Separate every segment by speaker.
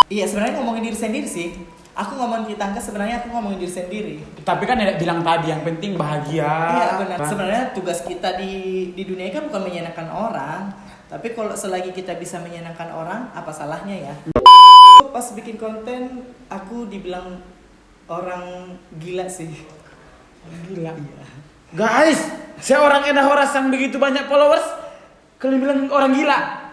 Speaker 1: Iya, sebenarnya ngomongin diri sendiri sih. Aku ngomongin tangga, sebenarnya aku ngomongin diri sendiri.
Speaker 2: Tapi kan Eda bilang tadi yang penting bahagia.
Speaker 1: Iya benar. Sebenarnya tugas kita di dunia kan bukan menyenangkan orang, tapi kalau selagi kita bisa menyenangkan orang, apa salahnya ya? Pas bikin konten, aku dibilang orang gila sih.
Speaker 2: Gila.
Speaker 1: Iya.
Speaker 2: Guys, seorang Eda Horas yang begitu banyak followers, kalian bilang orang gila.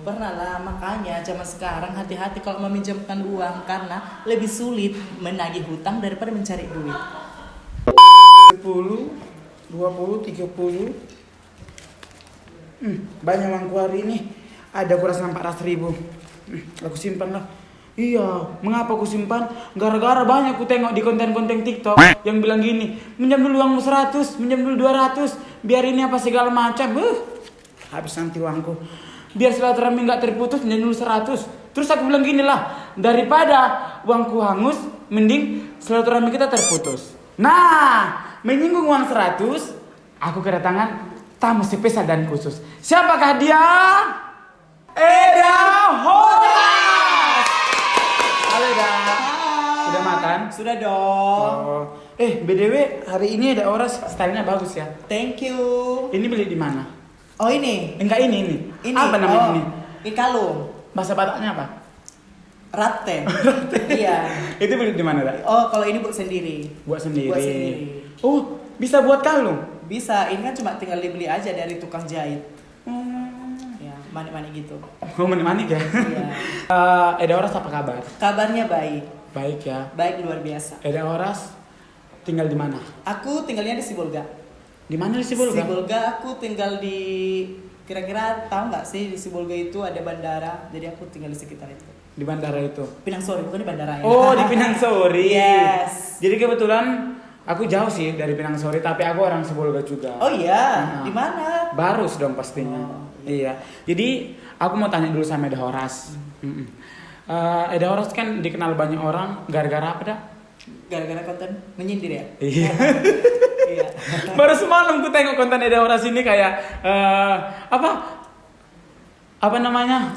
Speaker 1: Pernah lah, makanya zaman sekarang hati-hati kalau meminjamkan uang karena lebih sulit menagih hutang daripada mencari duit.
Speaker 2: 10, 20, 30. Banyak uangku hari ini. Ada kurang 400 ribu. Aku simpan lah. Iya, mengapa aku simpan? Gara-gara banyak aku tengok di konten-konten TikTok yang bilang gini, minjam dulu uangmu 100, minjam dulu 200, biar ini apa segala macam. Habis nanti uangku. Biar silaturahmi nggak terputus, minjam dulu 100. Terus aku bilang gini lah, daripada uangku hangus, mending silaturahmi kita terputus. Nah, menyinggung uang 100, aku kedatangan tamu spesial dan khusus. Siapakah dia? Eda Horas. Halo Eda. Sudah makan?
Speaker 1: Sudah dong.
Speaker 2: Oh. BTW hari ini Eda Horas stylenya bagus ya.
Speaker 1: Thank you.
Speaker 2: Ini beli di mana?
Speaker 1: Oh ini.
Speaker 2: Enggak ini.
Speaker 1: Ini.
Speaker 2: Apa namanya ini?
Speaker 1: Ini kalung.
Speaker 2: Bahasa Bataknya apa?
Speaker 1: Rate. Iya.
Speaker 2: Itu beli di mana, Dak?
Speaker 1: Oh, kalau ini buat sendiri.
Speaker 2: Buat sendiri.
Speaker 1: Buat sendiri.
Speaker 2: Oh, bisa buat kalung?
Speaker 1: Bisa, ini kan cuma tinggal dibeli aja dari tukang jahit. Ya, manik-manik gitu.
Speaker 2: Oh, manik-manik ya?
Speaker 1: Iya.
Speaker 2: Eda Horas apa kabar?
Speaker 1: Kabarnya baik.
Speaker 2: Baik ya.
Speaker 1: Baik luar biasa.
Speaker 2: Eda Horas tinggal di mana?
Speaker 1: Aku tinggalnya di Sibolga.
Speaker 2: Di mana di Sibolga?
Speaker 1: Sibolga aku tinggal di, kira-kira tahu nggak sih di Sibolga itu ada bandara, jadi aku tinggal di sekitar itu.
Speaker 2: Di bandara itu.
Speaker 1: Pinang Sori, bukan di bandara ya.
Speaker 2: Oh, di Pinang Sori.
Speaker 1: Yes.
Speaker 2: Jadi kebetulan aku jauh sih dari Pinang Sori, tapi aku orang Sibolga juga.
Speaker 1: Oh iya, di mana?
Speaker 2: Barus dong pastinya.
Speaker 1: Oh,
Speaker 2: iya. Jadi aku mau tanya dulu sama Eda Horas. Eda Horas kan dikenal banyak orang gara-gara apa dah?
Speaker 1: Gara-gara konten menyindir ya?
Speaker 2: Iya.
Speaker 1: Iya.
Speaker 2: Baru semalam ku tengok konten Eda Horas ini kayak apa namanya?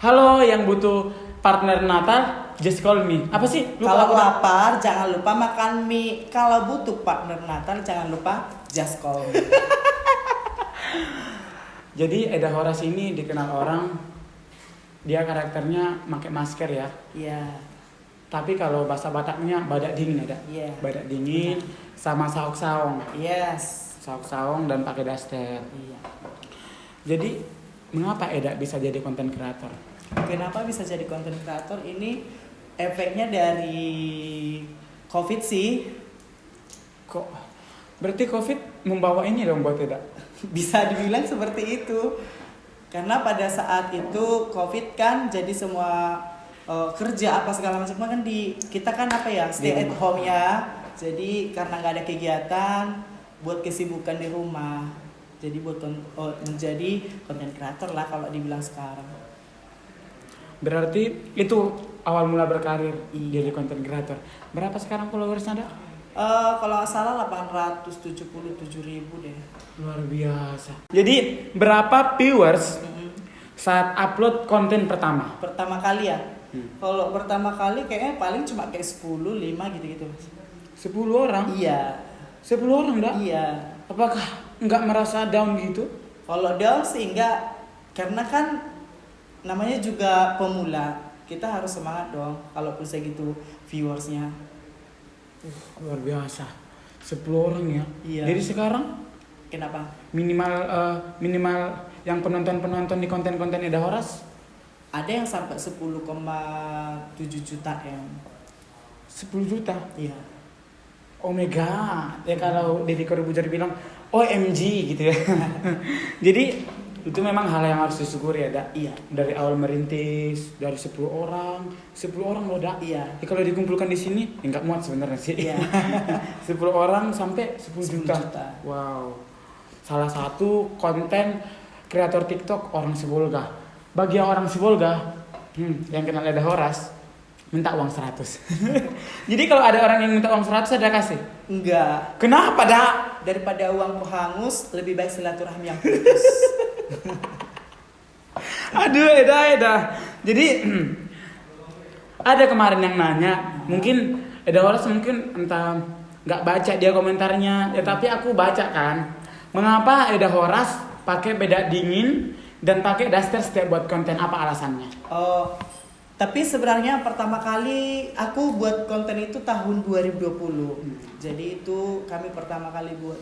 Speaker 2: Halo yang butuh partner Natal, just call me. Apa sih?
Speaker 1: Kalau lapar jangan lupa makan mie. Kalau butuh partner Natal jangan lupa just call me.
Speaker 2: Jadi Eda Horas ini dikenal orang dia karakternya pakai masker ya.
Speaker 1: Iya.
Speaker 2: Tapi kalau bahasa Bataknya badak dingin ada.
Speaker 1: Iya.
Speaker 2: Badak dingin sama sauk-saung.
Speaker 1: Yes.
Speaker 2: Sauk-saung dan pakai daster.
Speaker 1: Iya.
Speaker 2: Jadi mengapa Eda bisa jadi konten kreator?
Speaker 1: Kenapa bisa jadi konten kreator? Ini efeknya dari COVID sih.
Speaker 2: Kok berarti COVID membawa ini dong buat Eda?
Speaker 1: Bisa dibilang seperti itu. Karena pada saat itu COVID kan jadi semua kerja apa segala macam kan kita kan apa ya stay at home ya. Jadi karena nggak ada kegiatan buat kesibukan di rumah. Jadi buat menjadi konten kreator lah kalau dibilang sekarang.
Speaker 2: Berarti itu awal mula berkarir
Speaker 1: Iya.
Speaker 2: jadi konten kreator. Berapa sekarang followersnya ada?
Speaker 1: Kalau nggak salah 877.000 deh.
Speaker 2: Luar biasa. Jadi berapa viewers saat upload konten pertama?
Speaker 1: Pertama kali ya. Kalau pertama kali kayaknya paling cuma kayak 10, 5 gitu-gitu.
Speaker 2: 10 orang?
Speaker 1: Iya.
Speaker 2: 10 orang dah?
Speaker 1: Iya.
Speaker 2: Apakah nggak merasa down gitu?
Speaker 1: Kalau down sih enggak, karena kan namanya juga pemula. Kita harus semangat dong kalau bisa gitu viewersnya.
Speaker 2: Luar biasa. 10 orang ya?
Speaker 1: Iya.
Speaker 2: Jadi sekarang
Speaker 1: Kenapa?
Speaker 2: minimal yang penonton di konten-konten Eda Horas
Speaker 1: Ada yang sampai 10,7 juta M.
Speaker 2: 10 juta.
Speaker 1: Iya.
Speaker 2: Oh my god. Ya kalau Deddy Corbuzier bilang OMG gitu ya. Jadi itu memang hal yang harus disyukuri ya, Dak.
Speaker 1: Iya.
Speaker 2: Dari awal merintis dari 10 orang loh, Dak.
Speaker 1: Iya.
Speaker 2: Ya, kalau dikumpulkan di sini ya nggak muat sebenarnya sih.
Speaker 1: Iya.
Speaker 2: 10 orang sampai 10 juta. Wow. Salah satu konten kreator TikTok orang Sibolga. Bagi yang orang Sibolga yang kenal Eda Horas minta uang 100. Jadi kalau ada orang yang minta uang 100 ada kasih?
Speaker 1: Enggak.
Speaker 2: Kenapa, Dak?
Speaker 1: Daripada uangku hangus, lebih baik silaturahmi yang putus.
Speaker 2: Aduh, Eda. Jadi ada kemarin yang nanya, mungkin Eda Horas mungkin entah nggak baca dia komentarnya, ya tapi aku baca kan. Mengapa Eda Horas pakai bedak dingin dan pakai daster setiap buat konten, apa alasannya?
Speaker 1: Oh, tapi sebenarnya pertama kali aku buat konten itu tahun 2020. Jadi itu kami pertama kali buat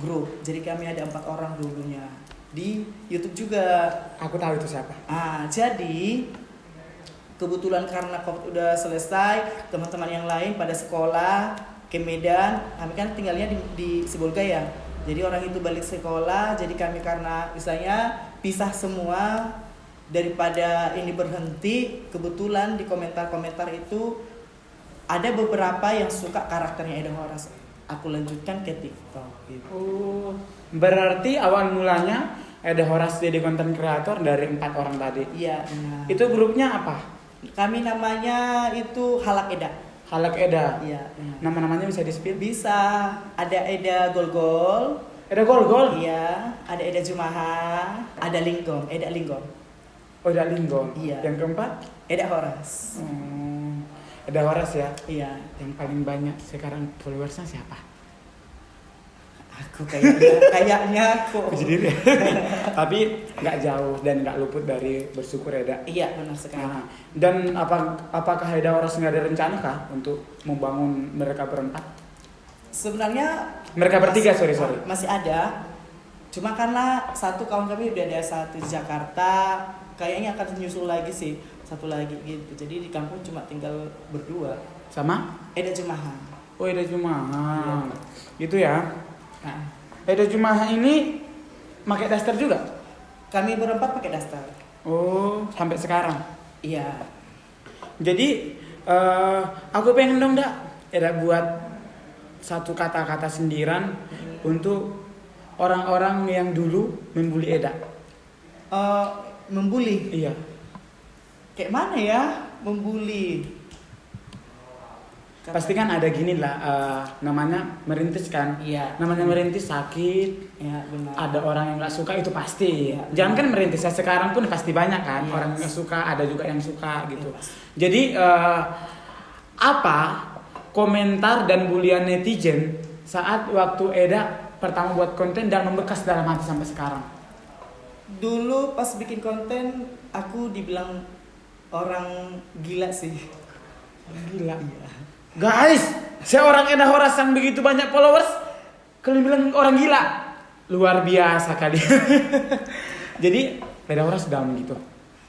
Speaker 1: grup. Jadi kami ada 4 orang dulunya. Di YouTube juga.
Speaker 2: Aku tahu itu siapa.
Speaker 1: Jadi kebetulan karena COVID udah selesai, teman-teman yang lain pada sekolah ke Medan, kami kan tinggalnya di Sibolga ya. Jadi orang itu balik sekolah, jadi kami karena misalnya pisah semua, daripada ini berhenti, kebetulan di komentar-komentar itu ada beberapa yang suka karakternya Eda Horas. Aku lanjutkan ke TikTok gitu.
Speaker 2: Oh, berarti awal mulanya Eda Horas jadi konten kreator dari 4 orang tadi.
Speaker 1: Iya, benar.
Speaker 2: Itu grupnya apa?
Speaker 1: Kami namanya itu Halak Eda.
Speaker 2: Halak Eda.
Speaker 1: Iya, benar.
Speaker 2: Nama-namanya bisa di-spill?
Speaker 1: Bisa. Ada Eda Golgol.
Speaker 2: Eda Gol.
Speaker 1: Iya, ada Eda Jumaha, ada Linggong, Eda Linggong.
Speaker 2: Oh, Eda Linggong.
Speaker 1: Iya.
Speaker 2: Yang keempat?
Speaker 1: Eda Horas.
Speaker 2: Eda Horas ya.
Speaker 1: Iya.
Speaker 2: Yang paling banyak sekarang followersnya siapa?
Speaker 1: Aku kayaknya aku.
Speaker 2: Puji diri. Tapi nggak jauh dan nggak luput dari bersyukur Eda.
Speaker 1: Iya, benar sekali.
Speaker 2: Nah, dan apakah Eda Horas nggak ada rencana kah untuk membangun mereka berempat?
Speaker 1: Sebenarnya
Speaker 2: Mereka bertiga, sorry.
Speaker 1: masih ada. Cuma karena satu kawan kami udah ada satu di Jakarta, kayaknya akan nyusul lagi sih, satu lagi gitu. Jadi di kampung cuma tinggal berdua.
Speaker 2: Sama?
Speaker 1: Eda Jumaha.
Speaker 2: Oh, Eda Jumaha.
Speaker 1: Iya.
Speaker 2: Gitu ya.
Speaker 1: Nah,
Speaker 2: Eda Jumaha ini pakai daster juga?
Speaker 1: kami berempat pakai daster.
Speaker 2: Oh, sampai sekarang.
Speaker 1: Iya.
Speaker 2: Jadi aku pengen dong Eda buat satu kata-kata sindiran untuk orang-orang yang dulu membuli Eda.
Speaker 1: Membuli.
Speaker 2: Iya.
Speaker 1: Kayak mana ya membuli?
Speaker 2: Pasti kan ada gini lah, namanya merintis kan.
Speaker 1: Iya.
Speaker 2: Namanya merintis sakit.
Speaker 1: Ya, benar.
Speaker 2: Ada orang yang nggak suka itu pasti.
Speaker 1: Iya,
Speaker 2: Jangan kan merintis sekarang pun pasti banyak kan.
Speaker 1: Yes.
Speaker 2: Orang yang nggak suka, ada juga yang suka gitu.
Speaker 1: Yes.
Speaker 2: Jadi apa komentar dan bulian netizen saat waktu Eda pertama buat konten dan membekas dalam hati sampai sekarang?
Speaker 1: Dulu pas bikin konten aku dibilang orang gila sih.
Speaker 2: Gila. Guys, seorang Eda Horas yang begitu banyak followers, kalian bilang orang gila. Luar biasa kali. Jadi Eda Horas down gitu.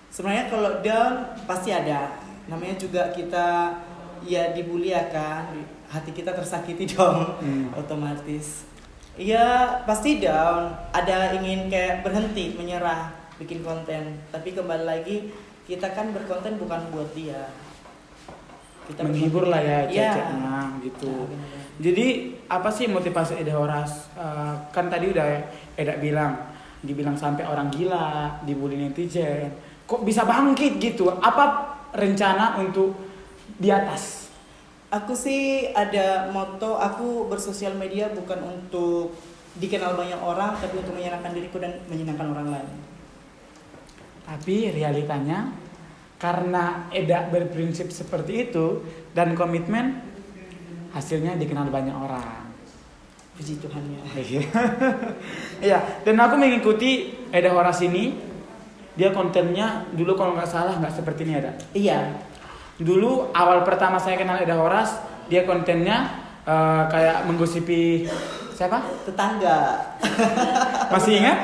Speaker 1: Sebenarnya kalau down pasti ada. Namanya juga kita ya dibully ya kan. Hati kita tersakiti dong. Otomatis. Iya pasti down. Ada ingin kayak berhenti, menyerah bikin konten. Tapi kembali lagi kita kan berkonten bukan buat dia. Kita
Speaker 2: Menghibur lah ya
Speaker 1: Iya.
Speaker 2: ceceknya gitu.
Speaker 1: Nah, benar.
Speaker 2: Jadi apa sih motivasi Eda Horas? Kan tadi udah Eda dibilang sampai orang gila, dibully netizen. Kok bisa bangkit gitu? Apa rencana untuk di atas?
Speaker 1: Aku sih ada moto, aku bersosial media bukan untuk dikenal banyak orang, tapi untuk menyenangkan diriku dan menyenangkan orang lain.
Speaker 2: Tapi realitanya karena Eda berprinsip seperti itu dan komitmen, hasilnya dikenal banyak orang.
Speaker 1: Puji Tuhan ya.
Speaker 2: Iya, dan aku mengikuti Eda Horas ini. Dia kontennya dulu kalau nggak salah nggak seperti ini Eda.
Speaker 1: Iya.
Speaker 2: Dulu awal pertama saya kenal Eda Horas, dia kontennya kayak menggosipi siapa?
Speaker 1: Tetangga.
Speaker 2: Masih ingat?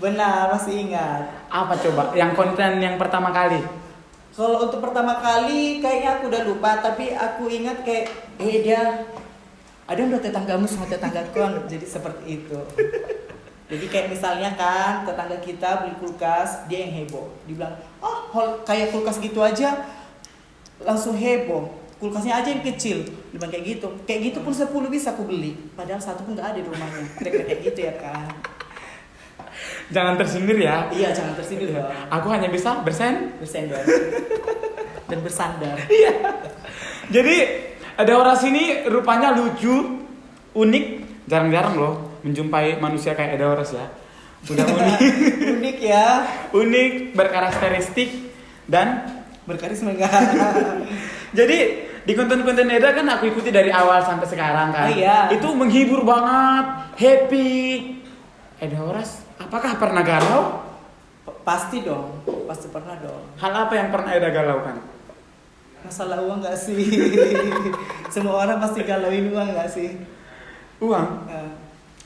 Speaker 1: Benar, masih ingat.
Speaker 2: Apa coba? Yang konten yang pertama kali?
Speaker 1: Kalau untuk pertama kali kayaknya aku udah lupa, tapi aku ingat kayak dia ada udah tetanggamu sama tetanggaku, jadi seperti itu. Jadi kayak misalnya kan tetangga kita beli kulkas, dia yang heboh. Dibilang, kayak kulkas gitu aja langsung heboh. Kulkasnya aja yang kecil. Dibilang kayak gitu. Kayak gitu pun 10 bisa aku beli. Padahal satu pun gak ada di rumahnya. Kira-kira kayak gitu ya kan.
Speaker 2: Jangan tersindir ya.
Speaker 1: Iya, jangan tersindir dong.
Speaker 2: Aku hanya bisa
Speaker 1: Bersendar. Dan bersandar.
Speaker 2: Iya. Jadi Eda Horas ini rupanya lucu, unik, jarang-jarang loh menjumpai manusia kayak Eda Horas ya. Udah unik.
Speaker 1: Unik ya.
Speaker 2: Unik, berkarakteristik, dan
Speaker 1: Berkarisma enggak?
Speaker 2: jadi di konten-konten Eda kan aku ikuti dari awal sampai sekarang kan.
Speaker 1: Oh, iya.
Speaker 2: Itu menghibur banget, happy. Eda Horas, apakah pernah galau?
Speaker 1: Pasti dong. Pasti pernah dong.
Speaker 2: Hal apa yang pernah Eda galaukan?
Speaker 1: Masalah uang nggak sih? Semua orang pasti galauin uang nggak sih?
Speaker 2: Uang?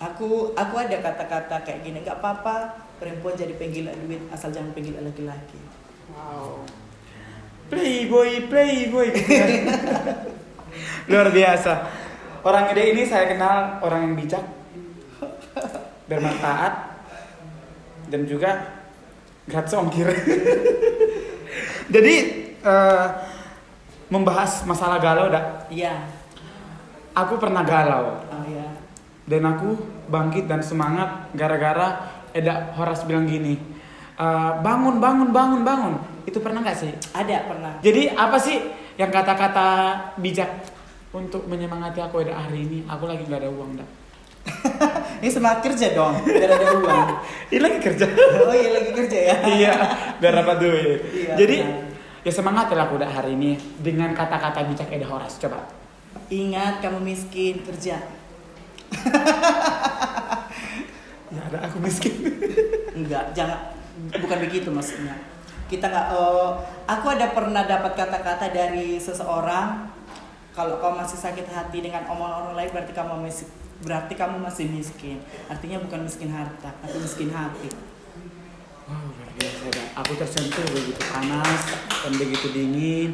Speaker 1: Aku ada kata-kata kayak gini, nggak apa-apa perempuan jadi penggila duit asal jangan penggila laki-laki.
Speaker 2: Wow. Playboy gitu kan. Luar biasa. Orang Eda ini saya kenal orang yang bijak, bermanfaat, dan juga gratis ongkir. Jadi membahas masalah galau, dak.
Speaker 1: Iya.
Speaker 2: Aku pernah galau
Speaker 1: Oh ya.
Speaker 2: dan aku bangkit dan semangat gara-gara Eda Horas bilang gini, bangun. Itu pernah nggak sih?
Speaker 1: Ada pernah.
Speaker 2: Jadi apa sih yang kata-kata bijak untuk menyemangati aku Eda hari ini? Aku lagi nggak ada uang, dak.
Speaker 1: Ini semangat kerja dong, biar ada uang.
Speaker 2: Ini lagi kerja.
Speaker 1: Oh iya lagi kerja ya.
Speaker 2: Iya, biar dapat duit.
Speaker 1: Iya,
Speaker 2: Jadi
Speaker 1: benar.
Speaker 2: ya semangat lah aku udah hari ini dengan kata-kata bijak Eda Horas. Coba.
Speaker 1: Ingat kamu miskin, kerja.
Speaker 2: Ya ada aku miskin.
Speaker 1: Enggak, jangan, bukan begitu maksudnya. Kita nggak. Aku ada pernah dapat kata-kata dari seseorang. Kalau kau masih sakit hati dengan omongan orang lain, berarti kamu masih miskin. Artinya bukan miskin harta, tapi miskin hati.
Speaker 2: Wow, luar biasa dah. Aku tersentuh begitu panas dan begitu dingin.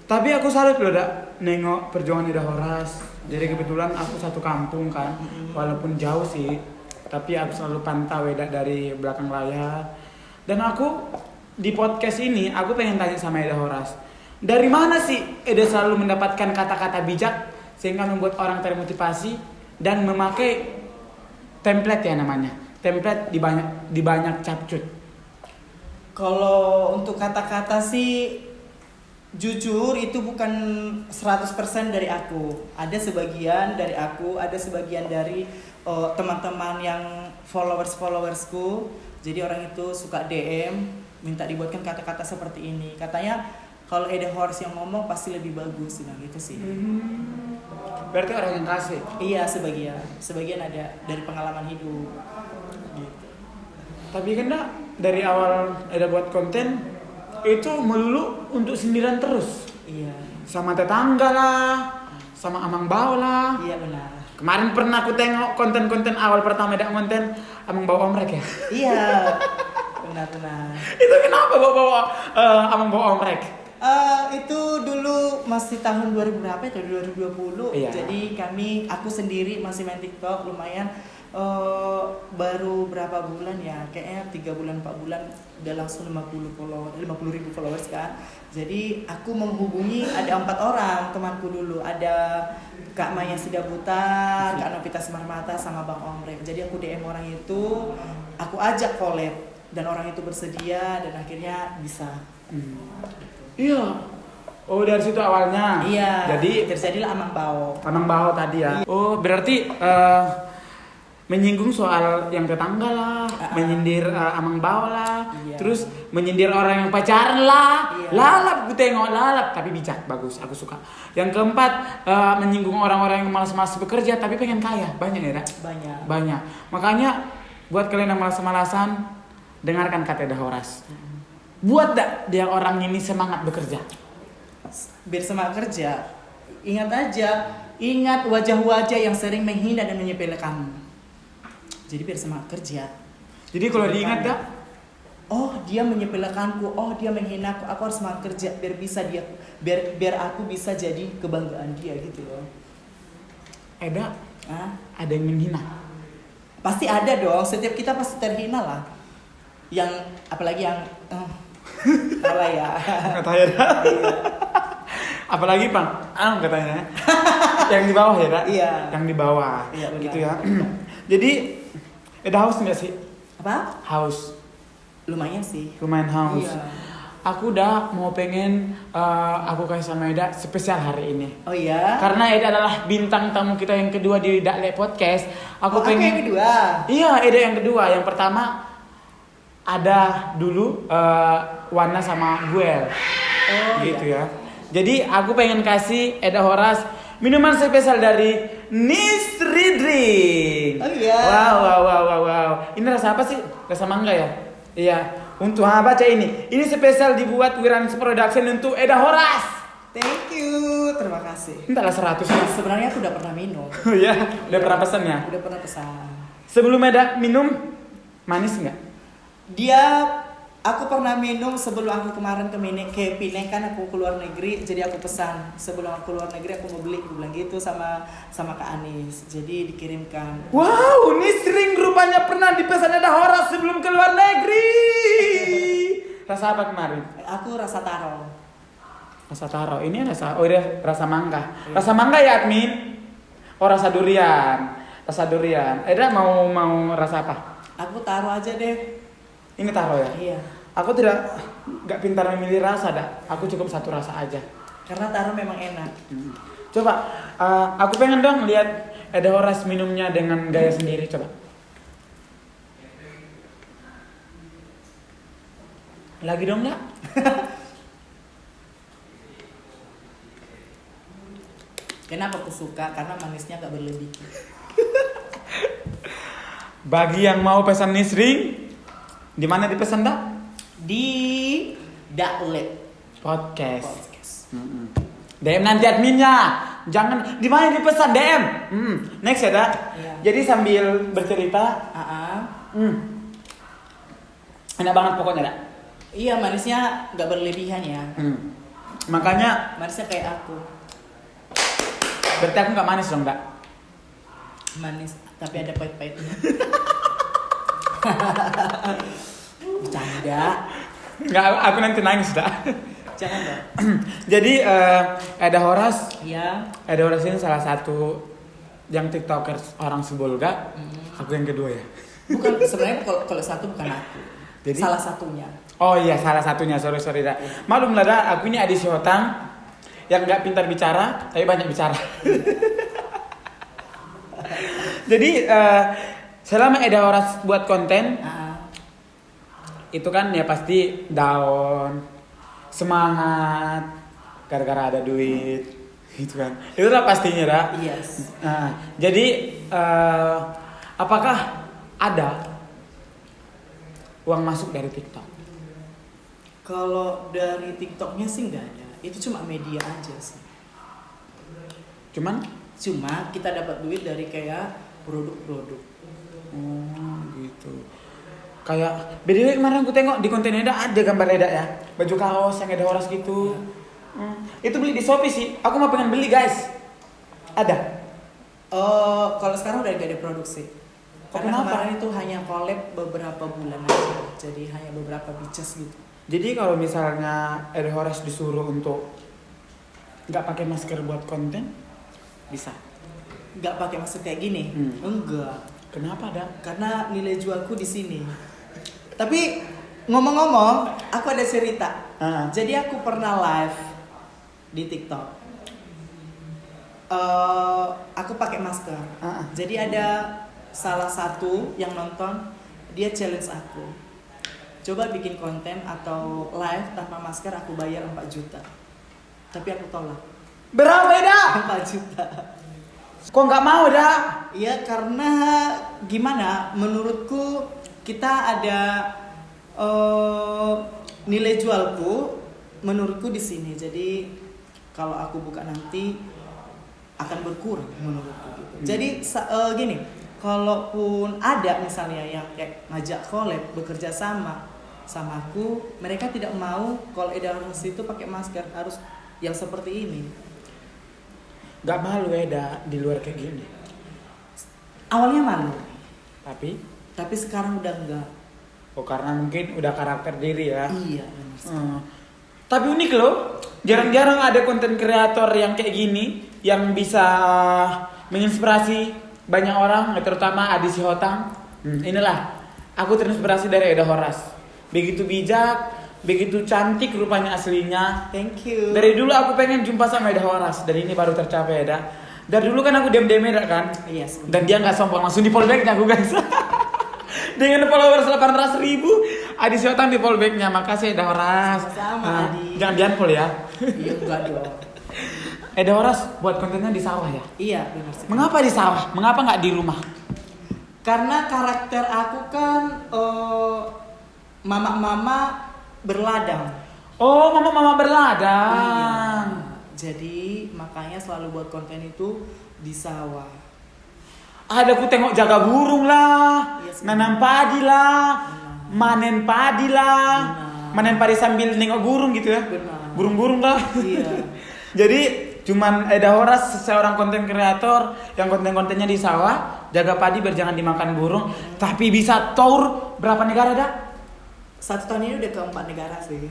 Speaker 2: Tapi aku salut loh dak nengok perjuangan Eda Horas. Jadi kebetulan aku satu kampung kan, walaupun jauh sih, tapi aku selalu pantau Eda dari belakang layar. Dan aku di podcast ini aku pengen tanya sama Eda Horas, dari mana sih Eda selalu mendapatkan kata-kata bijak sehingga membuat orang termotivasi dan memakai template ya namanya, template di banyak capcut.
Speaker 1: Kalau untuk kata-kata sih jujur itu bukan 100% dari aku. Ada sebagian dari aku, ada sebagian dari teman-teman yang followersku. Jadi orang itu suka DM minta dibuatkan kata-kata seperti ini. Katanya kalau Eda Horas yang ngomong pasti lebih bagus, nah gitu sih.
Speaker 2: Berarti orang yang kasih.
Speaker 1: Iya, sebagian ada dari pengalaman hidup. Gitu.
Speaker 2: Tapi kan dak dari awal Eda buat konten itu melulu untuk sindiran terus.
Speaker 1: Iya.
Speaker 2: Sama tetangga lah, sama Amang Bau lah.
Speaker 1: Iya benar.
Speaker 2: Kemarin pernah aku tengok konten-konten awal pertama Eda konten Amang Bau Omrek ya.
Speaker 1: Iya. Benar.
Speaker 2: Itu kenapa bawa Amang Bau Omrek?
Speaker 1: Itu dulu masih tahun 2000 berapa itu? 2020.
Speaker 2: Iya.
Speaker 1: Jadi aku sendiri masih main TikTok lumayan. Baru berapa bulan ya, kayaknya 3 bulan 4 bulan udah langsung 50.000 followers kan. Jadi aku menghubungi ada 4 orang temanku dulu, ada Kak Maya Sidabutar, Kak Novita Semarmata sama Bang Omrek. Jadi aku DM orang itu, aku ajak collab dan orang itu bersedia dan akhirnya bisa.
Speaker 2: Iya. Oh dari situ awalnya.
Speaker 1: Iya.
Speaker 2: Jadi
Speaker 1: terjadilah Amang Bau.
Speaker 2: Amang Bau tadi ya. Oh berarti menyinggung soal yang tetangga lah, menyindir Amang Bau lah,
Speaker 1: Iya.
Speaker 2: terus menyindir orang yang pacaran lah,
Speaker 1: Iya.
Speaker 2: lalap gue tengok lalap, tapi bijak, bagus, aku suka. Yang keempat menyinggung orang-orang yang malas-malas bekerja tapi pengen kaya, banyak ya, Dak? Banyak. Makanya buat kalian yang malas-malasan, dengarkan kata Eda Horas. Buat dak dia orang ini semangat bekerja.
Speaker 1: Biar semangat kerja, ingat wajah-wajah yang sering menghina dan menyepelekanmu. Jadi biar semangat kerja.
Speaker 2: Jadi kalau diingat dak,
Speaker 1: oh dia menyepelekanku, oh dia menghinaku, aku harus semangat kerja biar aku bisa jadi kebanggaan dia gitu loh.
Speaker 2: Eda, ada yang menghina.
Speaker 1: Pasti ada dong, setiap kita pasti terhina lah. Yang apalagi yang apa ya?
Speaker 2: Katanya dak. Apalagi Bang, katanya. Yang di bawah ya dak?
Speaker 1: Iya.
Speaker 2: Yang di bawah.
Speaker 1: Iya, benar.
Speaker 2: Gitu ya. Jadi Eda haus nggak sih?
Speaker 1: Apa?
Speaker 2: Haus.
Speaker 1: Lumayan sih.
Speaker 2: Lumayan haus.
Speaker 1: Iya.
Speaker 2: aku udah mau pengen aku kasih sama Eda spesial hari ini.
Speaker 1: Oh iya.
Speaker 2: Karena Eda adalah bintang tamu kita yang kedua di Dakle Podcast. Aku
Speaker 1: Aku
Speaker 2: pengen
Speaker 1: yang kedua.
Speaker 2: Iya, Eda yang kedua. Yang pertama ada dulu Wana sama Guel.
Speaker 1: Oh
Speaker 2: Gitu
Speaker 1: iya.
Speaker 2: ya. Jadi aku pengen kasih Eda Horas minuman spesial dari Nisri Drink.
Speaker 1: Oh iya.
Speaker 2: Wow. Ini rasa apa sih? Rasa mangga ya? Iya. Untuk baca ini. Ini spesial dibuat Wirans Production untuk Eda Horas.
Speaker 1: Thank you. Terima kasih.
Speaker 2: Entahlah 100 ya.
Speaker 1: Sebenarnya aku udah pernah minum.
Speaker 2: Iya, udah pernah pesan ya?
Speaker 1: Udah pernah pesan.
Speaker 2: Sebelum Eda minum, manis nggak?
Speaker 1: Aku pernah minum sebelum aku kemarin ke Pineng kan aku keluar negeri, jadi aku pesan sebelum aku keluar negeri aku mau beli, aku bilang gitu sama Kak Anis, jadi dikirimkan.
Speaker 2: Wow, ini sering rupanya pernah dipesan Eda Horas sebelum keluar negeri. Rasa apa kemarin?
Speaker 1: Aku rasa taro.
Speaker 2: Rasa taro. Ini rasa mangga. Rasa mangga ya admin? Oh rasa durian. Rasa durian. Eda mau rasa apa?
Speaker 1: Aku taro aja deh.
Speaker 2: Ini taro ya?
Speaker 1: Iya.
Speaker 2: Aku nggak pintar memilih rasa dah. Aku cukup satu rasa aja.
Speaker 1: Karena taro memang enak.
Speaker 2: Coba, aku pengen dong lihat Eda Horas minumnya dengan gaya sendiri. Coba. Lagi dong nggak?
Speaker 1: Kenapa aku suka? Karena manisnya gak berlebih.
Speaker 2: Bagi yang mau pesan Nisri, di mana dipesan dah?
Speaker 1: Di Dakle
Speaker 2: Podcast. DM nanti adminnya. Jangan di mana dipesan DM. Next ya dah.
Speaker 1: Iya.
Speaker 2: Jadi sambil bercerita, enak banget pokoknya dah.
Speaker 1: Iya, manisnya gak berlebihan ya.
Speaker 2: Makanya
Speaker 1: Manisnya kayak aku.
Speaker 2: berarti aku nggak manis dong, Kak?
Speaker 1: Manis, tapi ada pahit-pahitnya. Bercanda.
Speaker 2: Nggak, aku nanti nangis dah.
Speaker 1: Jangan dong.
Speaker 2: Jadi Eda Horas,
Speaker 1: Iya.
Speaker 2: Eda Horas ini salah satu yang tiktokers orang Sibolga. Aku yang kedua ya.
Speaker 1: Bukan, sebenarnya kalau satu bukan aku.
Speaker 2: Jadi?
Speaker 1: Salah satunya.
Speaker 2: Oh iya, salah satunya. Sorry dah. Malum lah dah, aku ini Adi Syihotang yang nggak pintar bicara, tapi banyak bicara. Jadi selama Eda Horas buat konten, itu kan ya pasti down, semangat, gara-gara ada duit, gitu kan. Itulah pastinya dah.
Speaker 1: Yes.
Speaker 2: Jadi apakah ada uang masuk dari TikTok?
Speaker 1: Kalau dari TikToknya sih nggak ada. Itu cuma media aja sih.
Speaker 2: Cuma
Speaker 1: kita dapat duit dari kayak produk-produk.
Speaker 2: Oh gitu. Kayak BDW kemarin aku tengok di konten Eda ada gambar Eda ya, baju kaos yang Eda Horas gitu. Itu beli di Shopee sih. Aku mau pengen beli guys. Ada.
Speaker 1: Kalau sekarang udah gak ada produksi. Karena
Speaker 2: kenapa?
Speaker 1: kemarin itu hanya collab beberapa bulan aja. Jadi hanya beberapa pieces gitu.
Speaker 2: Jadi kalau misalnya Eda Horas disuruh untuk nggak pakai masker buat konten, bisa.
Speaker 1: Nggak pakai masker kayak gini? Enggak.
Speaker 2: Kenapa ada?
Speaker 1: Karena nilai jualku di sini. Tapi ngomong-ngomong, aku ada cerita. Jadi aku pernah live di TikTok. Aku pakai masker. Jadi ada salah satu yang nonton, dia challenge aku. Coba bikin konten atau live tanpa masker, aku bayar 4 juta. Tapi aku tolak.
Speaker 2: Berapa Eda?
Speaker 1: 4 juta.
Speaker 2: Kok nggak mau dah?
Speaker 1: Iya, karena gimana? Menurutku kita ada nilai jualku, menurutku di sini. Jadi kalau aku buka nanti akan berkurang menurutku gitu. Jadi gini, kalaupun ada misalnya yang kayak ngajak collab, bekerja sama aku, mereka tidak mau kalau Eda Horas itu pakai masker, harus yang seperti ini.
Speaker 2: Gak malu Eda di luar kayak gini?
Speaker 1: Awalnya malu,
Speaker 2: Tapi
Speaker 1: sekarang udah enggak.
Speaker 2: oh karena mungkin udah karakter diri ya.
Speaker 1: Iya.
Speaker 2: Tapi unik loh, jarang-jarang ada konten kreator yang kayak gini yang bisa menginspirasi banyak orang, terutama Adi Syihotang. Inilah, aku terinspirasi dari Eda Horas. Begitu bijak, begitu cantik rupanya aslinya.
Speaker 1: Thank you.
Speaker 2: Dari dulu aku pengen jumpa sama Eda Horas, dari ini baru tercapai Eda. Dari dulu kan aku diam-diam Eda kan.
Speaker 1: Yes.
Speaker 2: Dan dia nggak sombong, langsung di fallbacknya aku guys. Dengan followers 800.000, Adi Siotan di fallbacknya. Makasih Eda Horas.
Speaker 1: Sama-sama, Adi.
Speaker 2: Jangan di unfollow ya.
Speaker 1: Iya enggak dong.
Speaker 2: Eda Horas buat kontennya di sawah ya.
Speaker 1: Iya benar sih.
Speaker 2: Mengapa di sawah? Mengapa nggak di rumah?
Speaker 1: Karena karakter aku kan mama-mama berladang.
Speaker 2: Oh, mama
Speaker 1: Iya.
Speaker 2: berladang.
Speaker 1: Jadi makanya selalu buat konten itu di sawah.
Speaker 2: Ada aku tengok jaga burung lah,
Speaker 1: Yes,
Speaker 2: nanam padi lah,
Speaker 1: Benar.
Speaker 2: manen padi lah,
Speaker 1: Benar.
Speaker 2: manen padi sambil nengok burung gitu ya.
Speaker 1: Benar.
Speaker 2: Burung-burung lah.
Speaker 1: Iya.
Speaker 2: Jadi cuman Eda Horas seorang konten kreator yang konten-kontennya di sawah, jaga padi biar jangan dimakan burung, tapi bisa tour berapa negara dah?
Speaker 1: 1 tahun ini udah ke 4 negara sih.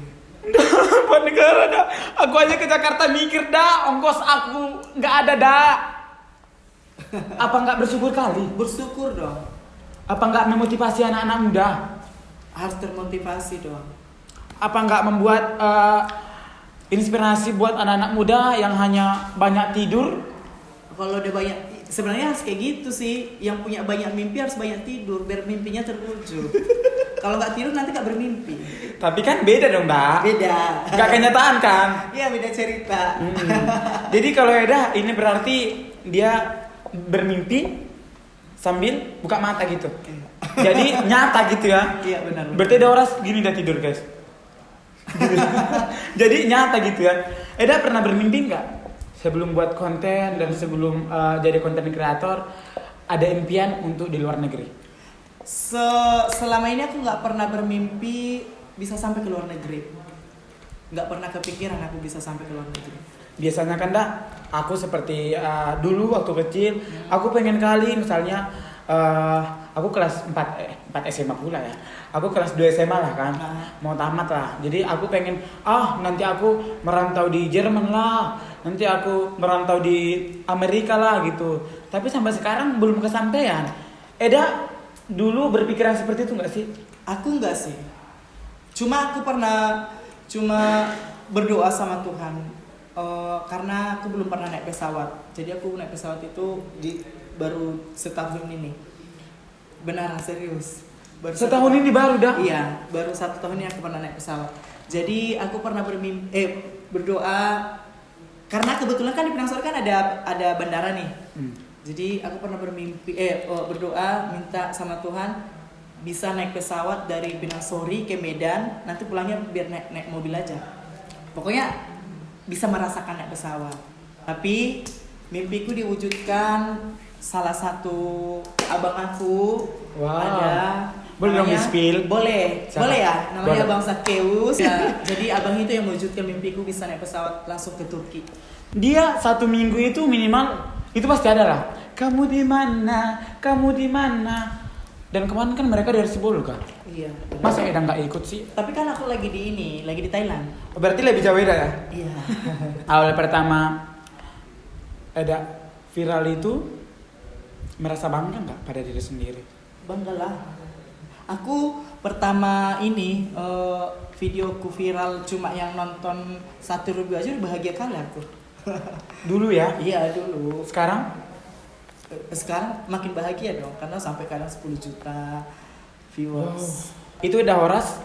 Speaker 2: 4 negara dah. Aku aja ke Jakarta mikir dah, ongkos aku nggak ada dah. Apa nggak bersyukur kali?
Speaker 1: Bersyukur dong.
Speaker 2: Apa nggak memotivasi anak-anak muda?
Speaker 1: Harus termotivasi dong.
Speaker 2: Apa nggak membuat inspirasi buat anak-anak muda yang hanya banyak tidur?
Speaker 1: Kalau udah banyak, sebenarnya harus kayak gitu sih. Yang punya banyak mimpi harus banyak tidur biar mimpinya terwujud. Kalau nggak tidur nanti nggak bermimpi.
Speaker 2: Tapi kan beda dong, Dak.
Speaker 1: Beda.
Speaker 2: Nggak kenyataan kan?
Speaker 1: Iya beda cerita.
Speaker 2: Jadi kalau Eda ini berarti dia bermimpi sambil buka mata gitu. Jadi nyata gitu ya.
Speaker 1: Iya benar.
Speaker 2: Berarti Eda Horas gini udah tidur guys. Jadi nyata gitu ya. Eda pernah bermimpi nggak sebelum buat konten dan sebelum jadi konten kreator ada impian untuk di luar negeri?
Speaker 1: Selama ini aku nggak pernah bermimpi bisa sampai ke luar negeri. Nggak pernah kepikiran aku bisa sampai ke luar negeri.
Speaker 2: Biasanya kan dah aku seperti dulu waktu kecil aku pengen kali misalnya aku kelas 4 SMA pula ya. Aku kelas 2 SMA lah kan. Mau tamat lah. Jadi aku pengen nanti aku merantau di Jerman lah. Nanti aku merantau di Amerika lah gitu. Tapi sampai sekarang belum kesampaian. Eda dulu berpikiran seperti itu nggak sih?
Speaker 1: Aku nggak sih. Cuma aku pernah berdoa sama Tuhan. Karena aku belum pernah naik pesawat. Jadi aku naik pesawat itu baru setahun ini. Benar serius.
Speaker 2: Setahun ini baru dah?
Speaker 1: Iya, baru 1 tahun ini aku pernah naik pesawat. Jadi aku pernah berdoa karena kebetulan kan di Pinang Sore kan ada bandara nih. Jadi aku pernah berdoa minta sama Tuhan bisa naik pesawat dari Pinang Sore ke Medan, nanti pulangnya biar naik mobil aja. Pokoknya bisa merasakan naik pesawat. Tapi mimpiku diwujudkan. Salah satu abang aku ada.
Speaker 2: Boleh dong di-spill?
Speaker 1: Boleh.
Speaker 2: Siapa?
Speaker 1: Boleh ya. Namanya
Speaker 2: Boleh.
Speaker 1: Abang Sakeus. Ya, jadi abang itu yang mewujudkan mimpiku bisa naik pesawat langsung ke Turki.
Speaker 2: Dia 1 minggu itu minimal itu pasti ada lah. Kamu di mana? Kamu di mana? Dan kemarin kan mereka dari Sebul kan?
Speaker 1: Iya.
Speaker 2: Masa Eda nggak ikut sih?
Speaker 1: Tapi kan aku lagi di Thailand.
Speaker 2: Berarti lebih jauh Eda ya?
Speaker 1: Iya.
Speaker 2: Awal pertama Eda viral itu merasa bangga nggak pada diri sendiri?
Speaker 1: Banggalah. Aku pertama ini videoku viral cuma yang nonton 1.000 aja udah bahagia kali aku.
Speaker 2: Dulu ya?
Speaker 1: Iya dulu.
Speaker 2: Sekarang?
Speaker 1: Sekarang makin bahagia dong karena sampai kadang 10 juta viewers.
Speaker 2: Itu Eda Horas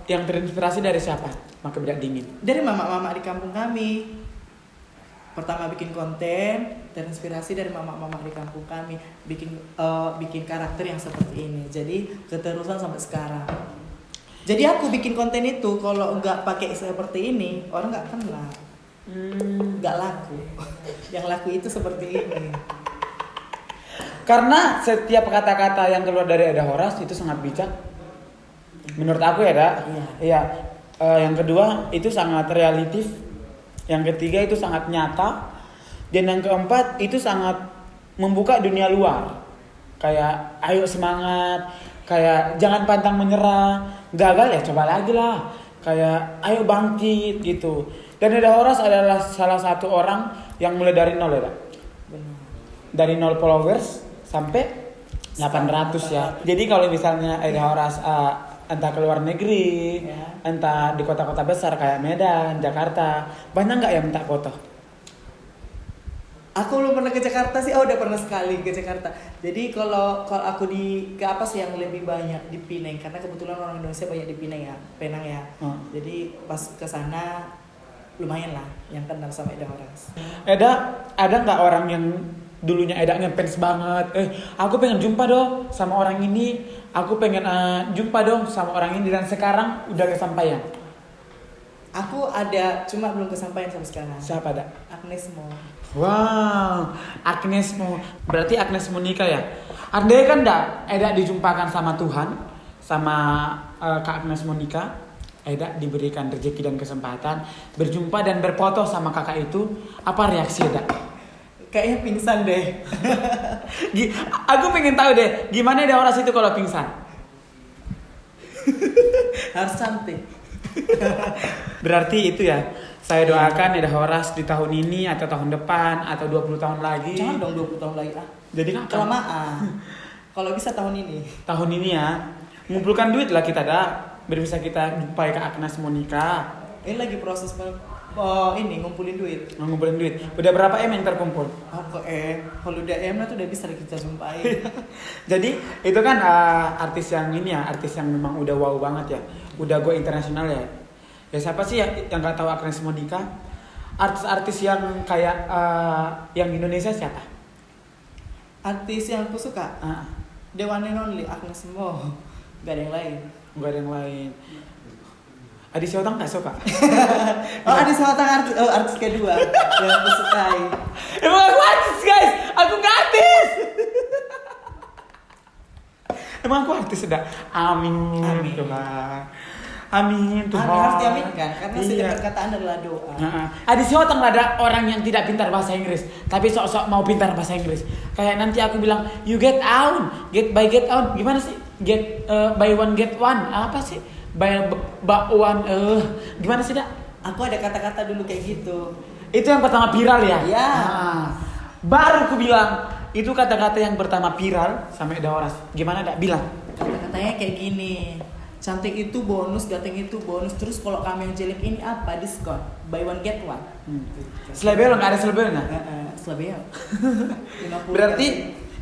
Speaker 2: yang terinspirasi dari siapa? Maka bedak dingin.
Speaker 1: Dari mama-mama di kampung kami. Pertama bikin konten, terinspirasi dari mama-mama di kampung kami bikin karakter yang seperti ini. Jadi keterusan sampai sekarang. Jadi aku bikin konten itu kalau nggak pakai seperti ini orang nggak kenal, nggak laku. Yang laku itu seperti ini.
Speaker 2: Karena setiap kata-kata yang keluar dari Eda Horas itu sangat bijak. Menurut aku ya, Dak. Iya. Yang kedua itu sangat realistis. Yang ketiga itu sangat nyata. Dan yang keempat itu sangat membuka dunia luar. Kayak ayo semangat, kayak jangan pantang menyerah. Gagal ya coba lagi lah. Kayak ayo bangkit gitu. Dan Eda Horas adalah salah satu orang yang mulai dari nol ya, Dak. Dari 0 followers sampai 800 ya. Jadi kalau misalnya Eda Horas entah ke luar negeri,
Speaker 1: Ya.
Speaker 2: entah di kota-kota besar kayak Medan, Jakarta, banyak nggak yang minta foto?
Speaker 1: Aku belum pernah ke Jakarta sih. Oh, udah pernah sekali ke Jakarta. Jadi kalau aku ke apa sih yang lebih banyak di Pineng, karena kebetulan orang Indonesia banyak di Pineng ya, Penang ya. Jadi pas ke sana lumayan lah yang kenal sama Eda Horas.
Speaker 2: Eda, ada nggak orang yang dulunya Eda ngefans banget? Aku pengen jumpa dong sama orang ini. Aku pengen jumpa dong sama orang ini, dan sekarang udah kesampaian.
Speaker 1: Aku ada, cuma belum kesampaian sampai sekarang.
Speaker 2: Siapa ada?
Speaker 1: Agnes Mo.
Speaker 2: Wow, Agnes Mo. Berarti Agnes mau nikah ya? Andai kan Eda dijumpakan sama Tuhan, sama Kak Agnes mau nikah, Eda diberikan rezeki dan kesempatan berjumpa dan berfoto sama kakak itu, apa reaksi Eda?
Speaker 1: Kayaknya pingsan deh.
Speaker 2: Aku pengen tahu deh, gimana Eda Horas itu kalau pingsan?
Speaker 1: Harus cantik.
Speaker 2: Berarti itu ya, saya doakan Eda Horas di tahun ini atau tahun depan atau 20 tahun lagi.
Speaker 1: Jangan dong 20 tahun lagi ah.
Speaker 2: Jadi kan
Speaker 1: Kelamaan. Kalau bisa tahun ini.
Speaker 2: tahun ini ya, ngumpulkan duit lah kita biar bisa kita jumpai Kak Agnes mau nikah.
Speaker 1: Ini lagi proses ini ngumpulin duit.
Speaker 2: Ngumpulin duit. Udah berapa M yang terkumpul?
Speaker 1: Apa kalau udah M tuh udah bisa kita jumpai.
Speaker 2: Jadi itu kan artis yang ini ya, artis yang memang udah wow banget ya, udah go internasional ya. Ya siapa sih yang nggak tahu Agnes mau nikah? Artis-artis yang kayak yang di Indonesia siapa?
Speaker 1: Artis yang aku suka, The one and only Agnes Mo. Gak ada yang lain.
Speaker 2: Gak ada yang lain. Adi Siotang nggak suka?
Speaker 1: Oh, Adi Siotang artis kedua yang aku sukai.
Speaker 2: Emang aku artis guys, aku nggak artis. Emang aku artis sudah. Amin.
Speaker 1: Amin.
Speaker 2: Tuhan. Amin Tuhan.
Speaker 1: Harus diaminkan karena
Speaker 2: Iya.
Speaker 1: setiap perkataan adalah doa.
Speaker 2: Adi Siotang ada orang yang tidak pintar bahasa Inggris, tapi sok-sok mau pintar bahasa Inggris. Kayak nanti aku bilang, you get out, get out. Gimana sih? Get buy one get one. Apa sih? Buy one. Gimana sih dak?
Speaker 1: Aku ada kata-kata dulu kayak gitu.
Speaker 2: Itu yang pertama viral ya?
Speaker 1: Iya.
Speaker 2: Baru aku bilang itu kata-kata yang pertama viral sama Eda Horas. Gimana dak bilang?
Speaker 1: Kata-katanya kayak gini. Cantik itu bonus, ganteng itu bonus. Terus kalau kami yang jelek ini apa? Diskon. Buy one get one.
Speaker 2: Selebel nggak ada selebel nggak?
Speaker 1: Selebel. 50.
Speaker 2: Berarti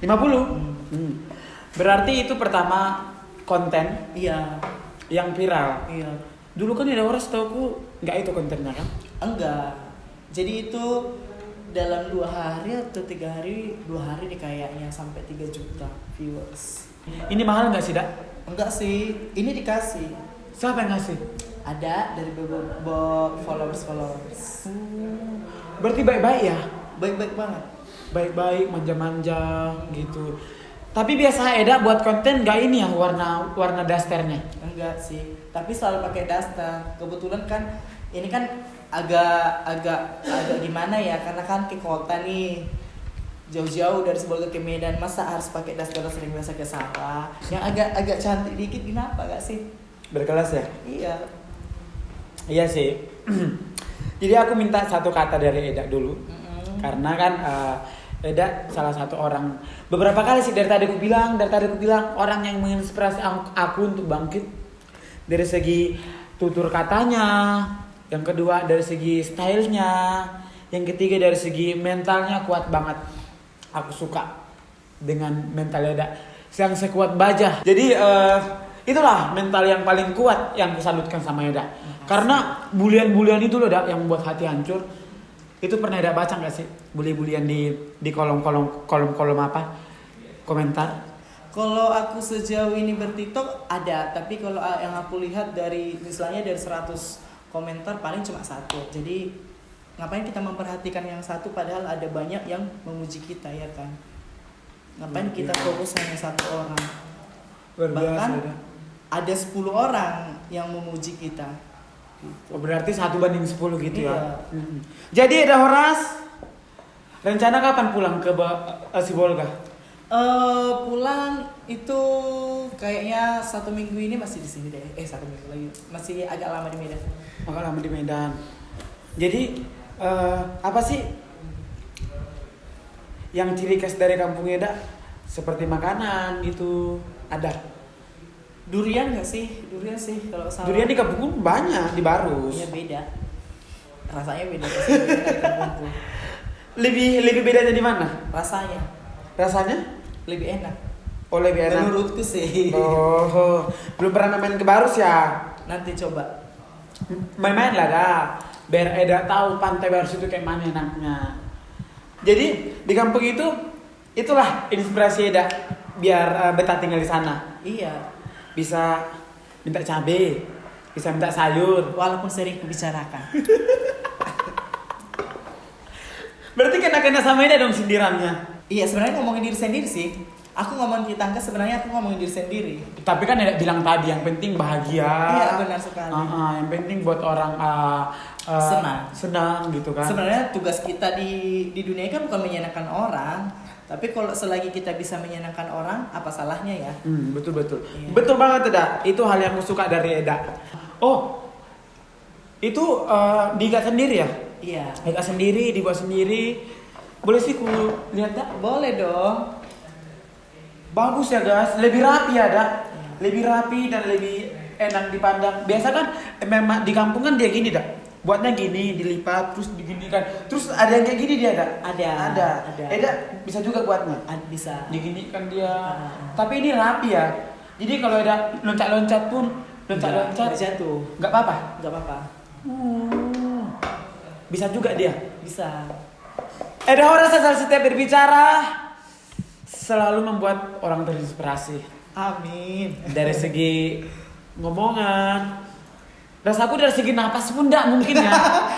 Speaker 2: 50. Berarti itu pertama konten
Speaker 1: Iya.
Speaker 2: yang viral.
Speaker 1: Iya.
Speaker 2: Dulu kan Eda Horas tauku nggak itu kontennya kan?
Speaker 1: Enggak. Jadi itu dalam 2 hari atau 3 hari, 2 hari deh kayaknya sampai 3 juta viewers.
Speaker 2: Ini mahal nggak sih dak?
Speaker 1: Enggak sih, ini dikasih.
Speaker 2: Siapa yang ngasih?
Speaker 1: Ada dari beberapa followers.
Speaker 2: Berarti baik-baik ya?
Speaker 1: Baik-baik banget.
Speaker 2: Baik-baik, manja-manja gitu. Tapi biasa Eda buat konten nggak ini ya warna dasternya?
Speaker 1: Enggak sih, tapi selalu pakai daster. Kebetulan kan ini kan agak gimana ya, karena kan ke kota nih. Jauh-jauh dari Sibolga ke Medan, masa harus pakai daster sering biasa ke sawah. Yang agak cantik dikit, kenapa gak sih?
Speaker 2: Berkelas ya?
Speaker 1: Iya.
Speaker 2: Iya sih. Jadi aku minta satu kata dari Eda dulu. Karena kan Eda salah satu orang, beberapa kali sih dari tadi aku bilang orang yang menginspirasi aku untuk bangkit. Dari segi tutur katanya, yang kedua dari segi stylenya, yang ketiga dari segi mentalnya kuat banget. Aku suka dengan mental Eda yang sekuat baja. Jadi itulah mental yang paling kuat yang kusalutkan sama Eda. Karena bulian-bulian itu loh dak yang membuat hati hancur. Itu pernah Eda baca nggak sih bully-bulian di kolom apa komentar?
Speaker 1: Kalau aku sejauh ini bertiktok ada, tapi kalau yang aku lihat dari misalnya dari 100 komentar paling cuma 1. Jadi ngapain kita memperhatikan yang satu padahal ada banyak yang memuji kita ya kan? Ngapain kita fokus hanya 1 orang? Bahkan ada 10 orang yang memuji kita.
Speaker 2: Oh, berarti 1/10 gitu
Speaker 1: Iya.
Speaker 2: ya. Jadi Eda Horas rencana kapan pulang ke Sibolga?
Speaker 1: Pulang itu kayaknya 1 minggu ini masih di sini deh. 1 minggu lagi masih agak lama di Medan.
Speaker 2: Agak lama di Medan. Jadi apa sih yang ciri khas dari kampung Eda? Seperti makanan gitu ada?
Speaker 1: Durian nggak sih? Durian sih kalau salah.
Speaker 2: Durian di kampungku banyak, di Barus.
Speaker 1: Iya beda. Rasanya beda sih dari kampungku.
Speaker 2: Lebih bedanya di mana?
Speaker 1: Rasanya
Speaker 2: Rasanya?
Speaker 1: lebih enak.
Speaker 2: Oh, lebih enak.
Speaker 1: Menurutku sih.
Speaker 2: Oh, belum pernah main ke Barus ya?
Speaker 1: Nanti coba.
Speaker 2: Main-main lah dah. Biar Eda tahu pantai Barus itu kayak mana enaknya. Jadi di kampung itu itulah inspirasi Eda biar betah tinggal di sana.
Speaker 1: Iya.
Speaker 2: Bisa minta cabai, bisa minta sayur.
Speaker 1: Walaupun sering kubicarakan.
Speaker 2: Berarti kena sama Eda dong sindirannya.
Speaker 1: Iya sebenarnya ngomongin diri sendiri sih. Aku ngomongin tetangga sebenarnya aku ngomongin diri sendiri.
Speaker 2: Tapi kan Eda bilang tadi yang penting bahagia.
Speaker 1: Iya benar sekali.
Speaker 2: Yang penting buat orang senang gitu kan.
Speaker 1: Sebenarnya tugas kita di dunia ini kan bukan menyenangkan orang, tapi kalau selagi kita bisa menyenangkan orang, apa salahnya ya?
Speaker 2: Betul.
Speaker 1: Iya.
Speaker 2: Betul banget Eda. Itu hal yang aku suka dari Eda. Oh, itu diikat sendiri ya?
Speaker 1: Iya.
Speaker 2: Ikat sendiri, dibuat sendiri. Boleh sih ku lihat dah?
Speaker 1: Boleh dong.
Speaker 2: Bagus ya guys, lebih rapi ya dah. Lebih rapi dan lebih enak dipandang. Biasa kan memang di kampung kan dia gini dah. Buatnya gini, dilipat terus diginikan. Terus ada yang kayak gini dia ada?
Speaker 1: Ada.
Speaker 2: Eda bisa juga buatnya?
Speaker 1: Bisa.
Speaker 2: Diginikan dia. Tapi ini rapi ya. Jadi kalau Eda loncat-loncat pun loncat-loncat
Speaker 1: Nggak jatuh.
Speaker 2: nggak apa-apa.
Speaker 1: Nggak apa-apa.
Speaker 2: Bisa juga dia.
Speaker 1: Bisa.
Speaker 2: Eda rasa setiap berbicara selalu membuat orang terinspirasi.
Speaker 1: Amin.
Speaker 2: Dari segi ngomongan, rasaku dari segi napas pun enggak mungkin ya.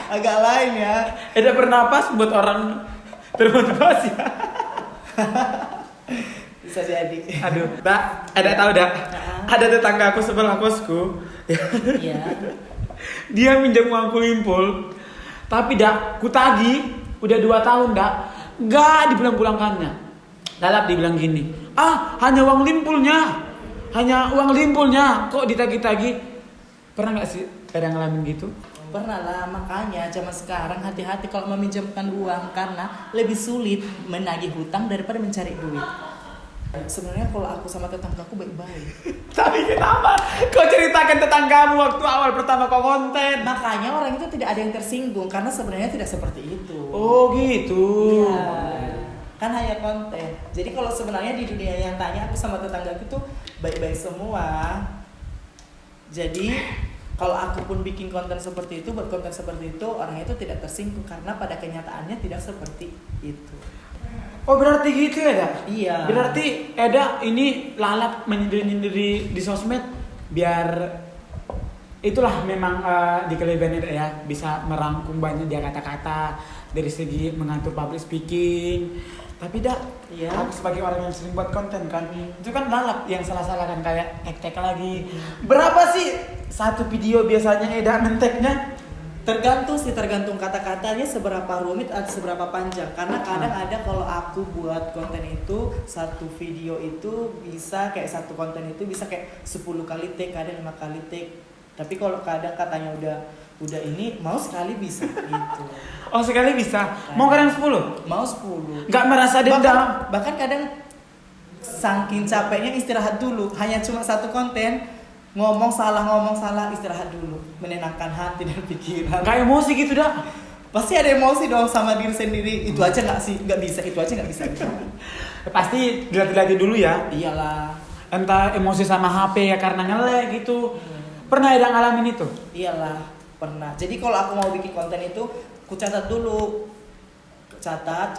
Speaker 1: Agak lain ya.
Speaker 2: Eda bernapas buat orang termotivasi.
Speaker 1: Bisa jadi.
Speaker 2: Aduh, Dak, Eda tahu dak. Ada tetangga aku sebelah kosku.
Speaker 1: Iya.
Speaker 2: Dia minjam uangku limpul. Tapi dak, ku tagih udah 2 tahun dak. Enggak dipulang-pulangkannya. Dalap dibilang gini, hanya uang limpulnya, kok ditagih-tagih. Pernah nggak sih ada ngalamin gitu?
Speaker 1: Pernah lah, makanya zaman sekarang hati-hati kalau meminjamkan uang karena lebih sulit menagih hutang daripada mencari duit. Sebenarnya kalau aku sama tetanggaku baik-baik.
Speaker 2: Tapi kenapa? Kau ceritakan tetanggamu waktu awal pertama kau konten.
Speaker 1: Makanya orang itu tidak ada yang tersinggung karena sebenarnya tidak seperti itu.
Speaker 2: Oh gitu.
Speaker 1: Iya. Kan hanya konten. Jadi kalau sebenarnya di dunia yang tanya aku sama tetanggaku tuh baik-baik semua. Jadi kalau aku pun bikin konten seperti itu, buat konten seperti itu, orang itu tidak tersinggung karena pada kenyataannya tidak seperti itu.
Speaker 2: Oh berarti gitu ya dak?
Speaker 1: Iya.
Speaker 2: Berarti Eda ini lalap menyendiri di sosmed biar itulah memang di kelebihan Eda ya, bisa merangkum banyak dia kata-kata dari segi mengatur public speaking. Tapi dak,
Speaker 1: iya.
Speaker 2: Aku sebagai orang yang sering buat konten kan, itu kan lalap yang salah-salah kan kayak tek-tek lagi. Berapa sih satu video biasanya Eda menteknya?
Speaker 1: Tergantung kata-katanya seberapa rumit atau seberapa panjang. Karena kadang ada kalau aku buat konten itu, satu video itu bisa kayak satu konten itu bisa kayak 10 kali take, kadang 5 kali take. Tapi kalau kadang katanya udah ini mau sekali bisa gitu.
Speaker 2: Oh sekali bisa? Mau kadang 10?
Speaker 1: Mau 10.
Speaker 2: Gak merasa dendam?
Speaker 1: Bahkan kadang saking capeknya istirahat dulu. Hanya cuma satu konten, ngomong salah istirahat dulu, menenangkan hati dan pikiran.
Speaker 2: Gak emosi gitu dah?
Speaker 1: Pasti ada emosi dong sama diri sendiri. Itu aja nggak bisa.
Speaker 2: Pasti dilatih dulu ya.
Speaker 1: Iyalah.
Speaker 2: Entah emosi sama HP ya karena ngelek gitu. Pernah ada ngalamin itu?
Speaker 1: Iyalah, pernah. Jadi kalau aku mau bikin konten itu, ku catat dulu. Catat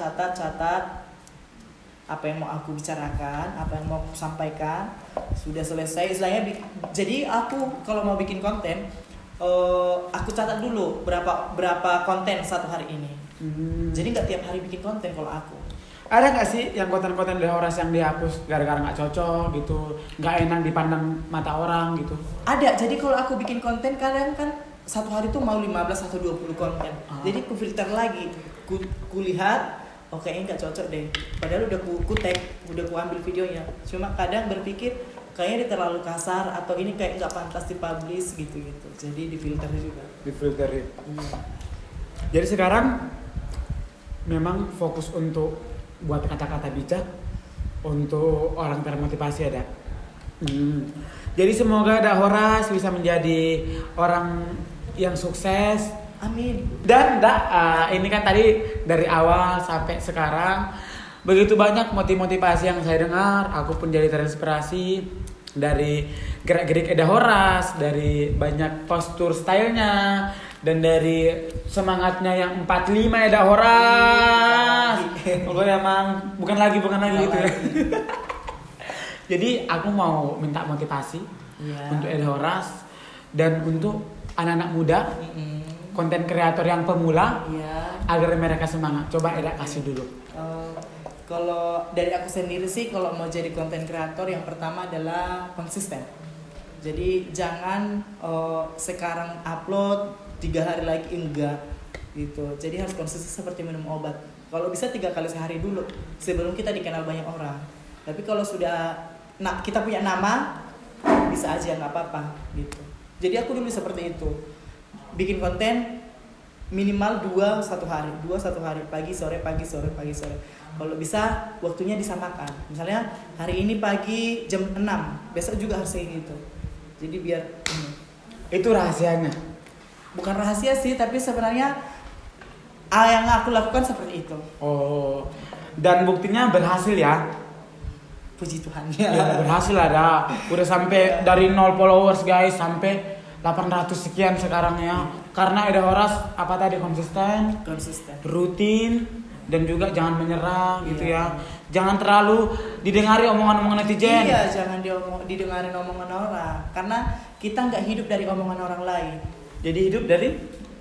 Speaker 1: apa yang mau aku bicarakan, apa yang mau aku sampaikan. Sudah selesai istilahnya. Jadi aku kalau mau bikin konten, aku catat dulu berapa konten satu hari ini. Jadi nggak tiap hari bikin konten kalau aku.
Speaker 2: Ada nggak sih yang konten-konten dari orang yang dihapus gara-gara nggak cocok gitu, nggak enak dipandang mata orang gitu?
Speaker 1: Ada. Jadi kalau aku bikin konten kadang kan satu hari tuh mau 15 atau 20 konten. Jadi ku filter lagi, ku lihat, oke ini nggak cocok deh. Padahal udah ku tag, udah ku ambil videonya. Cuma kadang berpikir kayaknya dia terlalu kasar atau ini kayak nggak pantas dipublish gitu. Jadi difilter juga.
Speaker 2: Difilterin. Jadi sekarang memang fokus untuk buat kata-kata bijak untuk orang termotivasi ada. Jadi semoga Eda Horas bisa menjadi orang yang sukses.
Speaker 1: Amin.
Speaker 2: Dan ini kan tadi dari awal sampai sekarang begitu banyak motivasi yang saya dengar. Aku pun jadi terinspirasi dari gerak-gerik Eda Horas, dari banyak postur stylenya, dan dari semangatnya yang 45 Eda Horas. Pokoknya emang bukan lagi gitu. Jadi aku mau minta motivasi untuk Eda Horas dan untuk anak-anak muda, konten kreator yang pemula, agar mereka semangat. Coba Eda kasih dulu.
Speaker 1: Kalau dari aku sendiri sih, kalau mau jadi konten kreator, yang pertama adalah konsisten. Jadi jangan sekarang upload 3 hari lagi enggak gitu. Jadi harus konsisten seperti minum obat. Kalau bisa 3 kali sehari dulu sebelum kita dikenal banyak orang. Tapi kalau sudah kita punya nama, bisa aja nggak apa-apa gitu. Jadi aku dulu seperti itu. Bikin konten minimal 2 satu hari, pagi sore. Kalau bisa waktunya disamakan. Misalnya hari ini pagi jam 6, besok juga harus kayak gitu. Jadi biar
Speaker 2: itu rahasianya.
Speaker 1: Bukan rahasia sih, tapi sebenarnya yang aku lakukan seperti itu.
Speaker 2: Oh, dan buktinya berhasil ya.
Speaker 1: Puji Tuhan
Speaker 2: Ya, berhasil ada. Udah sampai dari 0 followers guys sampai 800 sekian sekarang ya. Karena Eda Horas apa tadi konsisten, rutin, dan juga jangan menyerah gitu ya. Jangan terlalu didengari omongan-omongan netizen.
Speaker 1: Iya, jangan didengarin omongan orang. Karena kita nggak hidup dari omongan orang lain.
Speaker 2: Jadi hidup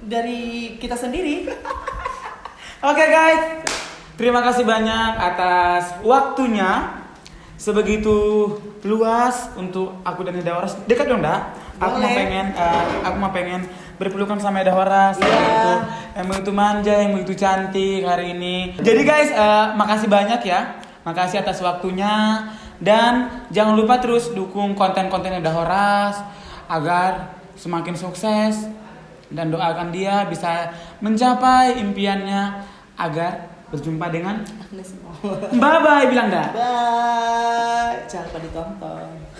Speaker 1: dari kita sendiri.
Speaker 2: Oke guys, terima kasih banyak atas waktunya. Sebegitu luas untuk aku dan Eda Horas. Dekat dong, Dak. Aku mau pengen berpelukan sama Eda Horas. Yang begitu manja, yang begitu cantik hari ini. Jadi guys, makasih banyak ya. Makasih atas waktunya. Dan jangan lupa terus dukung konten-konten Eda Horas agar semakin sukses, dan doakan dia bisa mencapai impiannya agar berjumpa dengan
Speaker 1: Agnes.
Speaker 2: bye bye bilang dah.
Speaker 1: Bye. Jangan lupa ditonton.